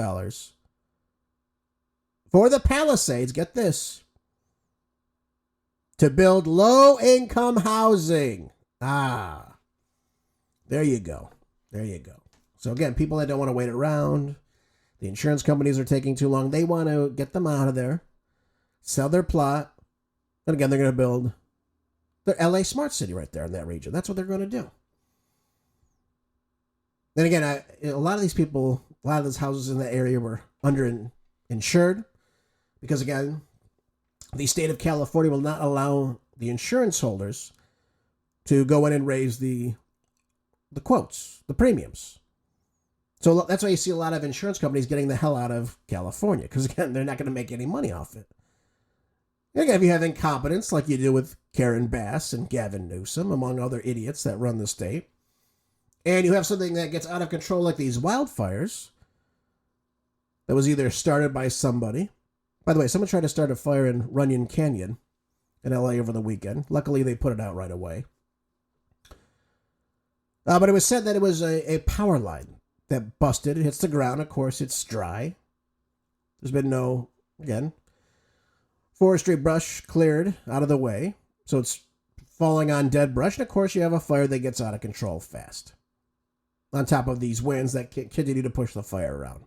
for the Palisades, get this, to build low-income housing. There you go. There you go. So again, people that don't want to wait around, the insurance companies are taking too long. They want to get them out of there, sell their plot, and again, they're going to build their LA smart city right there in that region. That's what they're going to do. Then again, a lot of these people, a lot of those houses in that area were underinsured because, again, the state of California will not allow the insurance holders to go in and raise the quotes, the premiums. So that's why you see a lot of insurance companies getting the hell out of California because, again, they're not going to make any money off it. And again, if you have incompetence like you do with Karen Bass and Gavin Newsom, among other idiots that run the state, and you have something that gets out of control like these wildfires that was either started by somebody. By the way, someone tried to start a fire in Runyon Canyon in LA over the weekend. Luckily, they put it out right away. But it was said that it was a power line that busted. It hits the ground. Of course, it's dry. There's been no, again, forestry brush cleared out of the way. So it's falling on dead brush. And of course, you have a fire that gets out of control fast. On top of these winds that continue to push the fire around.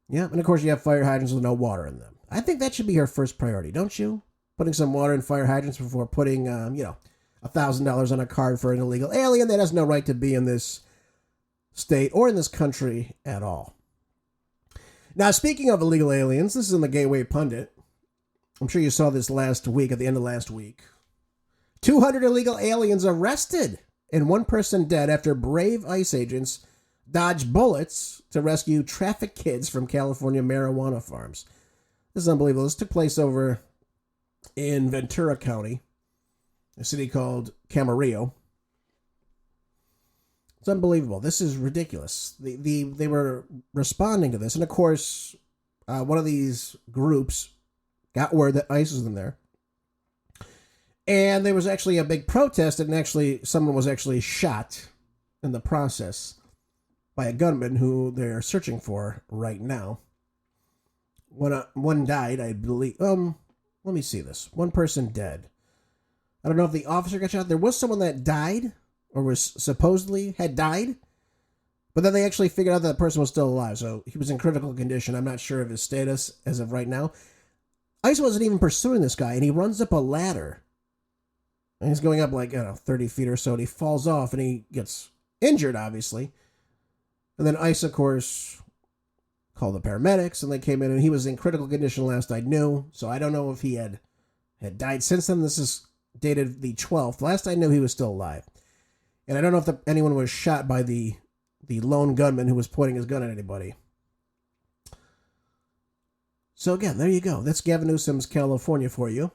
Yeah, and of course you have fire hydrants with no water in them. I think that should be her first priority, don't you? Putting some water in fire hydrants before putting, $1,000 on a card for an illegal alien that has no right to be in this state or in this country at all. Now, speaking of illegal aliens, this is in the Gateway Pundit. I'm sure you saw this last week, at the end of last week. 200 illegal aliens arrested and one person dead after brave ICE agents dodged bullets to rescue trafficked kids from California marijuana farms. This is unbelievable. This took place over in Ventura County, a city called Camarillo. It's unbelievable. This is ridiculous. They were responding to this. And of course, one of these groups got word that ICE was in there. And there was actually a big protest, and actually someone was actually shot in the process by a gunman who they're searching for right now. One died, I believe. Let me see this. One person dead. I don't know if the officer got shot. There was someone that died, or was supposedly had died, but then they actually figured out that person was still alive, so he was in critical condition. I'm not sure of his status as of right now. ICE wasn't even pursuing this guy, and he runs up a ladder. And he's going up like, 30 feet or so, and he falls off, and he gets injured, obviously. And then ICE, of course, called the paramedics, and they came in, and he was in critical condition last I knew. So I don't know if he had died since then. This is dated the 12th. Last I knew, he was still alive. And I don't know if anyone was shot by the lone gunman who was pointing his gun at anybody. So again, there you go. That's Gavin Newsom's California for you.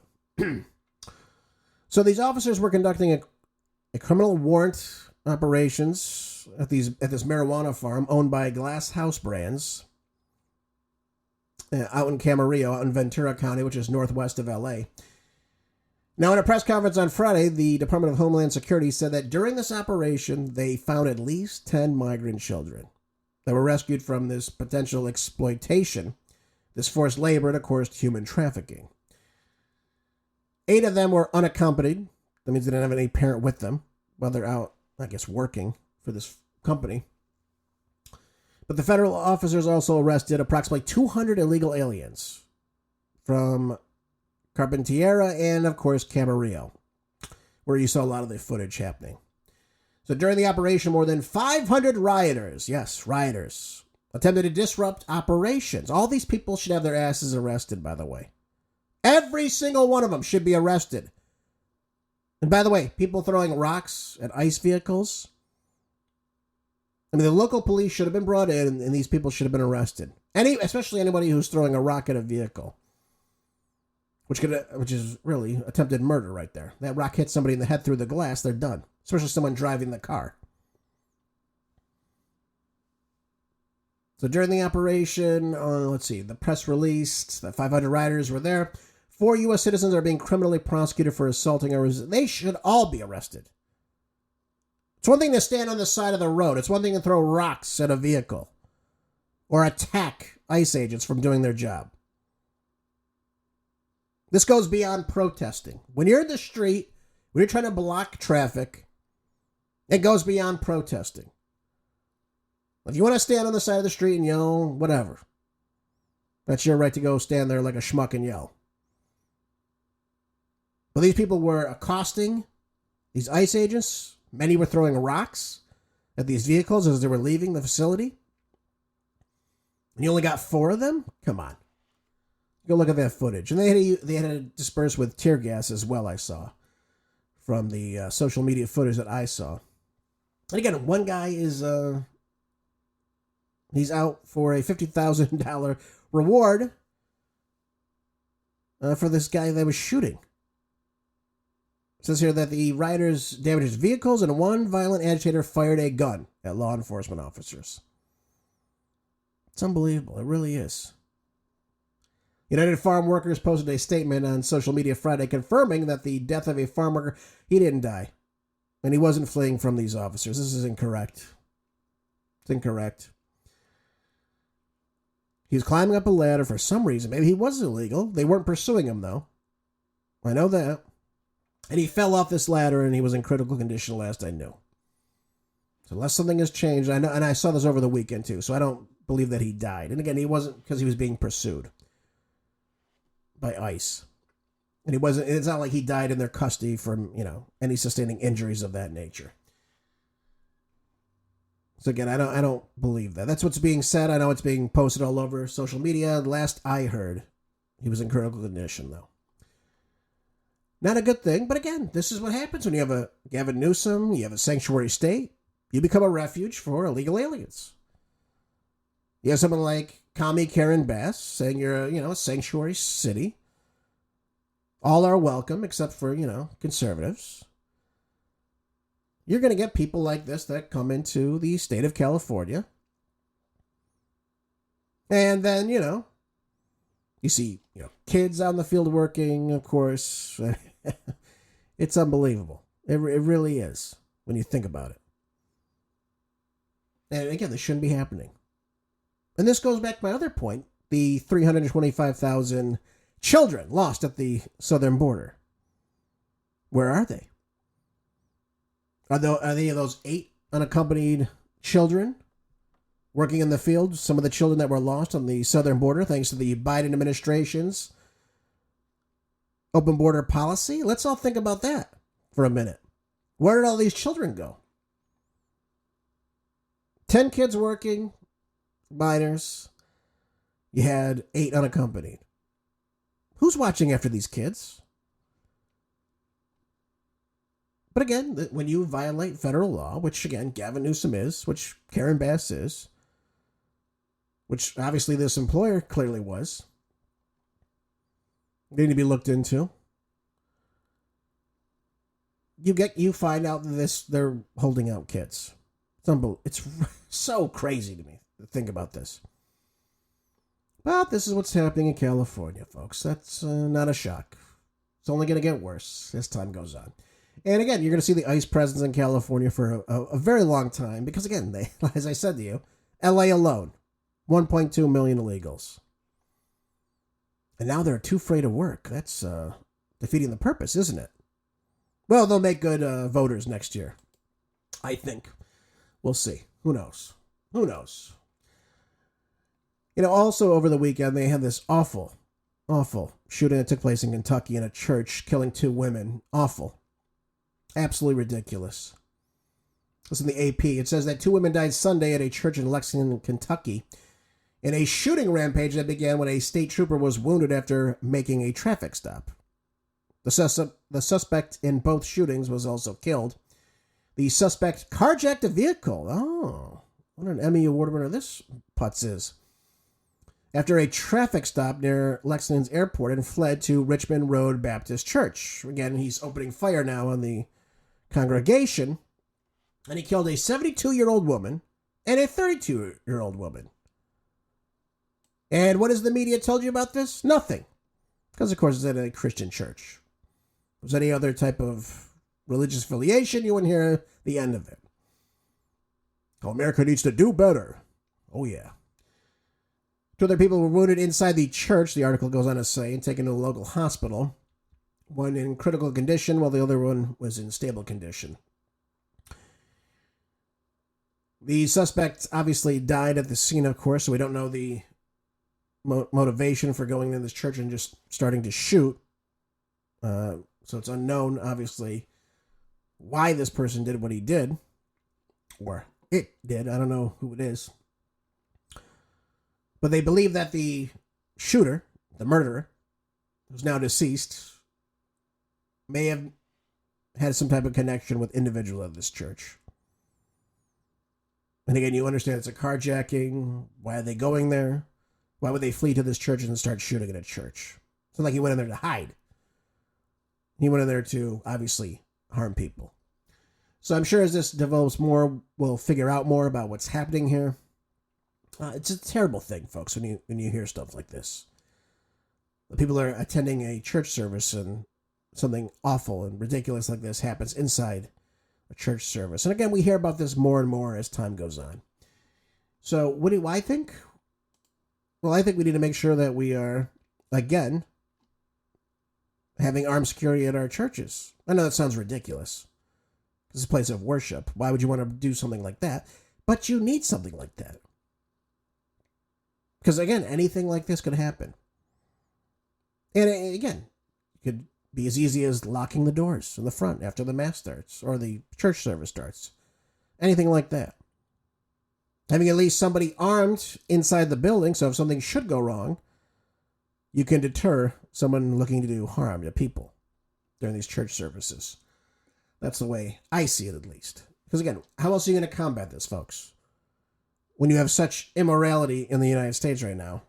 So these officers were conducting a criminal warrant operations at this marijuana farm owned by Glass House Brands out in Camarillo, out in Ventura County, which is northwest of LA. Now, in a press conference on Friday, the Department of Homeland Security said that during this operation, they found at least 10 migrant children that were rescued from this potential exploitation, this forced labor, and, of course, human trafficking. 8 of them were unaccompanied. That means they didn't have any parent with them while they're out, I guess, working for this company. But the federal officers also arrested approximately 200 illegal aliens from Carpinteria and, of course, Camarillo, where you saw a lot of the footage happening. So during the operation, more than 500 rioters, yes, rioters, attempted to disrupt operations. All these people should have their asses arrested, by the way. Every single one of them should be arrested. And by the way, people throwing rocks at ICE vehicles, I mean, the local police should have been brought in, and these people should have been arrested. Especially anybody who's throwing a rock at a vehicle, which is really attempted murder right there. That rock hits somebody in the head through the glass, they're done. Especially someone driving the car. So during the operation, let's see, the press released that 500 rioters were there. 4 U.S. citizens are being criminally prosecuted for assaulting others. They should all be arrested. It's one thing to stand on the side of the road. It's one thing to throw rocks at a vehicle or attack ICE agents from doing their job. This goes beyond protesting. When you're in the street, when you're trying to block traffic, it goes beyond protesting. If you want to stand on the side of the street and yell, whatever. That's your right to go stand there like a schmuck and yell. But these people were accosting these ICE agents. Many were throwing rocks at these vehicles as they were leaving the facility. And you only got 4 of them? Come on. Go look at that footage. And they had to disperse with tear gas as well, I saw, from the social media footage that I saw. And again, one guy is... he's out for a $50,000 reward for this guy that was shooting. It says here that the rioters damaged vehicles and one violent agitator fired a gun at law enforcement officers. It's unbelievable. It really is. United Farm Workers posted a statement on social media Friday confirming that the death of a farm worker, he didn't die. And he wasn't fleeing from these officers. This is incorrect. It's incorrect. He was climbing up a ladder for some reason. Maybe he was illegal. They weren't pursuing him, though. I know that. And he fell off this ladder, and he was in critical condition last I knew. So unless something has changed, I know, and I saw this over the weekend, too, so I don't believe that he died. And again, he wasn't because he was being pursued by ICE. And he wasn't. It's not like he died in their custody from, any sustaining injuries of that nature. So again, I don't believe that. That's what's being said. I know it's being posted all over social media. Last I heard, he was in critical condition, though. Not a good thing, but again, this is what happens when you have a Gavin Newsom, you have a sanctuary state, you become a refuge for illegal aliens. You have someone like Commie Karen Bass saying you're a sanctuary city. All are welcome except for, conservatives. You're going to get people like this that come into the state of California. And then, you see, kids out in the field working, of course. It's unbelievable. It really is when you think about it. And again, this shouldn't be happening. And this goes back to my other point, the 325,000 children lost at the southern border. Where are they? Are they those 8 unaccompanied children working in the field? Some of the children that were lost on the southern border thanks to the Biden administration's open border policy? Let's all think about that for a minute. Where did all these children go? 10 kids working, minors. You had 8 unaccompanied. Who's watching after these kids? But again, when you violate federal law, which again, Gavin Newsom is, which Karen Bass is, which obviously this employer clearly was, they need to be looked into. You find out that they're holding out kids. It's so crazy to me to think about this. But this is what's happening in California, folks. That's not a shock. It's only going to get worse as time goes on. And again, you're going to see the ICE presence in California for a very long time because, again, as I said to you, LA alone, 1.2 million illegals. And now they're too afraid to work. That's defeating the purpose, isn't it? Well, they'll make good voters next year, I think. We'll see. Who knows? Also over the weekend, they had this awful shooting that took place in Kentucky in a church, killing 2 women. Awful. Absolutely ridiculous. This is in the AP. It says that 2 women died Sunday at a church in Lexington, Kentucky, in a shooting rampage that began when a state trooper was wounded after making a traffic stop. The suspect in both shootings was also killed. The suspect carjacked a vehicle. Oh, what an Emmy Award winner this putz is. After a traffic stop near Lexington's airport and fled to Richmond Road Baptist Church. Again, he's opening fire now on the congregation. And he killed a 72-year-old woman and a 32-year-old woman. And what has the media told you about this? Nothing. Because, of course, it's at a Christian church. If there's any other type of religious affiliation, you wouldn't hear the end of it. Oh, America needs to do better. Oh, yeah. 2 other people were wounded inside the church, the article goes on to say, and taken to a local hospital. One in critical condition, while the other one was in stable condition. The suspect obviously died at the scene, of course, so we don't know the motivation for going into this church and just starting to shoot. So it's unknown, obviously, why this person did what he did. Or it did. I don't know who it is. But they believe that the shooter, the murderer, who's now deceased, may have had some type of connection with individual of this church. And again, you understand it's a carjacking. Why are they going there? Why would they flee to this church and start shooting at a church? It's not like he went in there to hide. He went in there to, obviously, harm people. So I'm sure as this develops more, we'll figure out more about what's happening here. It's a terrible thing, folks, when you hear stuff like this. The people are attending a church service and something awful and ridiculous like this happens inside a church service. And again, we hear about this more and more as time goes on. So what do I think? Well, I think we need to make sure that we are, again, having armed security at our churches. I know that sounds ridiculous. It's a place of worship. Why would you want to do something like that? But you need something like that. Because, again, anything like this could happen. And, again, it could be as easy as locking the doors in the front after the mass starts or the church service starts. Anything like that. Having at least somebody armed inside the building, so if something should go wrong, you can deter someone looking to do harm to people during these church services. That's the way I see it, at least. Because, again, how else are you going to combat this, folks? When you have such immorality in the United States right now.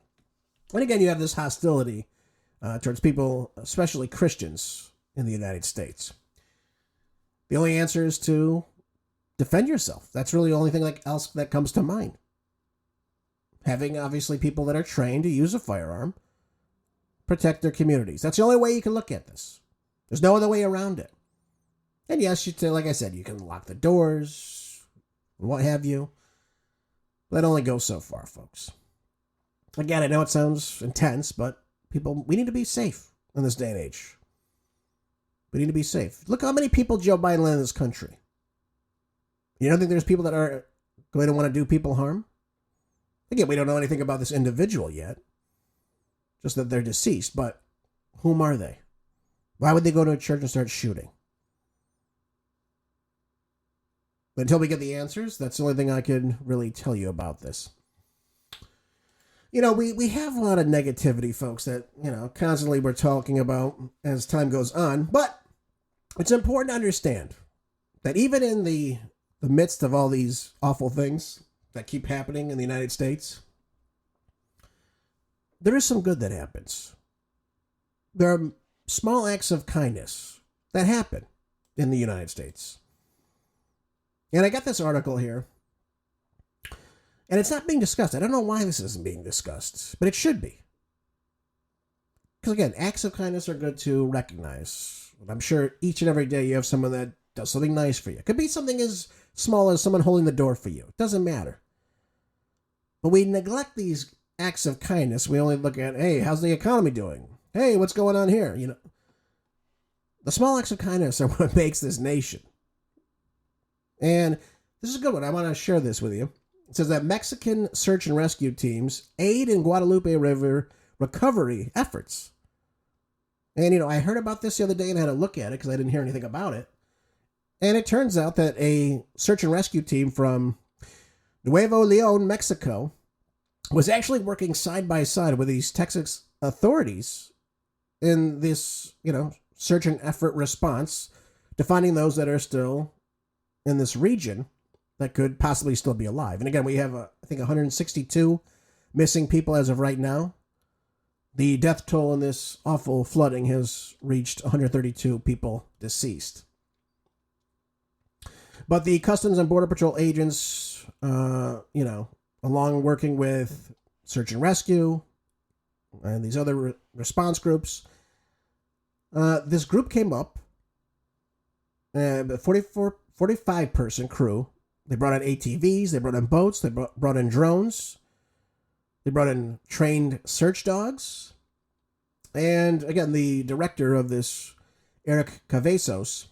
And again, you have this hostility towards people, especially Christians, in the United States. The only answer is to defend yourself. That's really the only thing else that comes to mind. Having, obviously, people that are trained to use a firearm, protect their communities. That's the only way you can look at this. There's no other way around it. And yes, like I said, you can lock the doors, what have you. That only goes so far, folks. Again, I know it sounds intense, but people, we need to be safe in this day and age. We need to be safe. Look how many people Joe Biden let in this country. You don't think there's people that are going to want to do people harm? Again, we don't know anything about this individual yet. Just that they're deceased, but whom are they? Why would they go to a church and start shooting? But until we get the answers, that's the only thing I can really tell you about this. You know, we have a lot of negativity, folks, that, constantly we're talking about as time goes on. But it's important to understand that even in the midst of all these awful things that keep happening in the United States, there is some good that happens. There are small acts of kindness that happen in the United States. And I got this article here, and it's not being discussed. I don't know why this isn't being discussed, but it should be. Because again, acts of kindness are good to recognize. I'm sure each and every day you have someone that does something nice for you. It could be something as small as someone holding the door for you. It doesn't matter. But we neglect these acts of kindness. We only look at, hey, how's the economy doing? Hey, what's going on here? The small acts of kindness are what makes this nation. And this is a good one. I want to share this with you. It says that Mexican search and rescue teams aid in Guadalupe River recovery efforts. And, I heard about this the other day and had to look at it because I didn't hear anything about it. And it turns out that a search and rescue team from Nuevo León, Mexico, was actually working side by side with these Texas authorities in this, search and effort response to finding those that are still in this region that could possibly still be alive. And again, we have, I think, 162 missing people as of right now. The death toll in this awful flooding has reached 132 people deceased. But the Customs and Border Patrol agents, along working with search and rescue and these other response groups, this group came up, a 45-person crew. They brought in ATVs, they brought in boats, they brought in drones, they brought in trained search dogs. And again, the director of this, Eric Cavazos,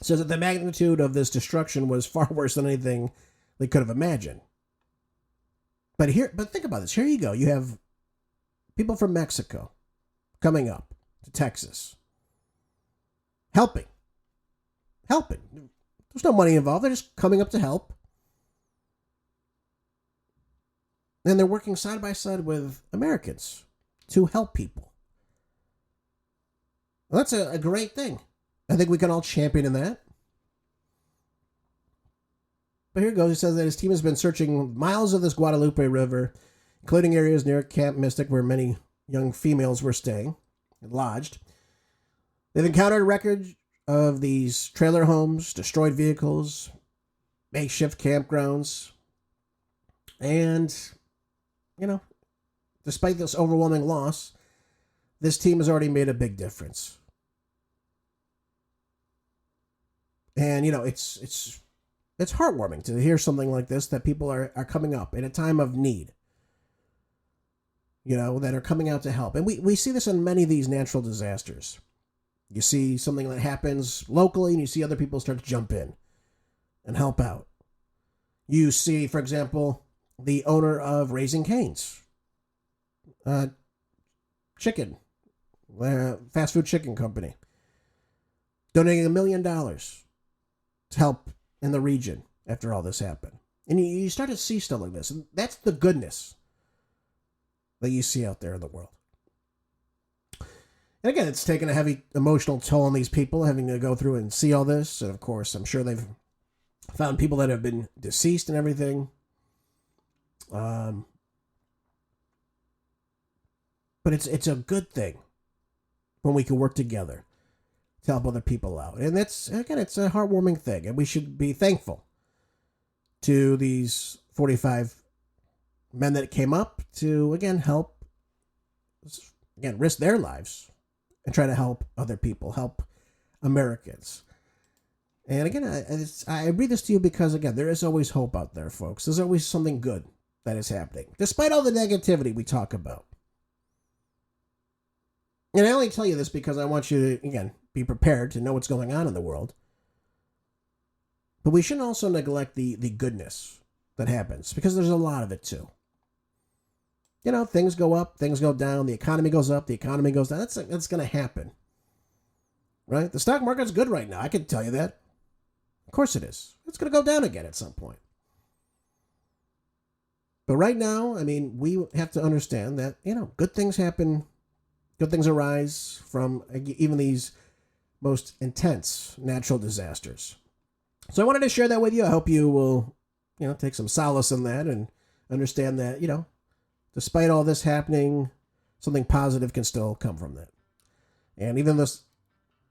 says that the magnitude of this destruction was far worse than anything they could have imagined. But think about this. Here you go. You have people from Mexico coming up to Texas, helping. There's no money involved. They're just coming up to help. And they're working side by side with Americans to help people. Well, that's a great thing. I think we can all champion in that. But here it goes. He says that his team has been searching miles of this Guadalupe River, including areas near Camp Mystic where many young females were staying and lodged. They've encountered records of these trailer homes, destroyed vehicles, makeshift campgrounds. And, despite this overwhelming loss, this team has already made a big difference. And, it's heartwarming to hear something like this, that people are coming up in a time of need, that are coming out to help. And we see this in many of these natural disasters. You see something that happens locally and you see other people start to jump in and help out. You see, for example, the owner of Raising Cane's chicken, fast food chicken company, donating $1 million to help in the region after all this happened. And you start to see stuff like this. And that's the goodness that you see out there in the world. And again, it's taken a heavy emotional toll on these people having to go through and see all this. And of course, I'm sure they've found people that have been deceased and everything. But it's a good thing when we can work together to help other people out. And it's a heartwarming thing. And we should be thankful to these 45 men that came up to, risk their lives and try to help other people, help Americans. And again, I read this to you because, again, there is always hope out there, folks. There's always something good that is happening, despite all the negativity we talk about. And I only tell you this because I want you to, again, be prepared to know what's going on in the world. But we shouldn't also neglect the goodness that happens, because there's a lot of it too. Things go up, things go down, the economy goes up, the economy goes down. That's going to happen. Right? The stock market's good right now. I can tell you that. Of course it is. It's going to go down again at some point. But right now, we have to understand that, good things happen. Good things arise from even these most intense natural disasters. So I wanted to share that with you. I hope you will, take some solace in that and understand that, despite all this happening, something positive can still come from that. And even this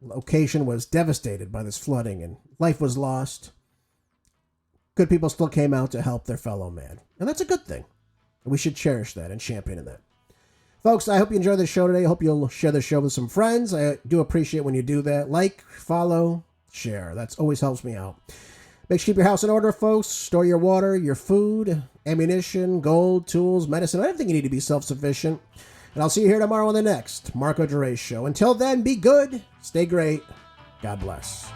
location was devastated by this flooding and life was lost, good people still came out to help their fellow man. And that's a good thing. We should cherish that and champion that. Folks, I hope you enjoyed the show today. I hope you'll share the show with some friends. I do appreciate when you do that. Like, follow, share. That always helps me out. Make sure you keep your house in order, folks. Store your water, your food, ammunition, gold, tools, medicine, everything you need to be self-sufficient. And I'll see you here tomorrow on the next Marco DeRay Show. Until then, be good, stay great, God bless.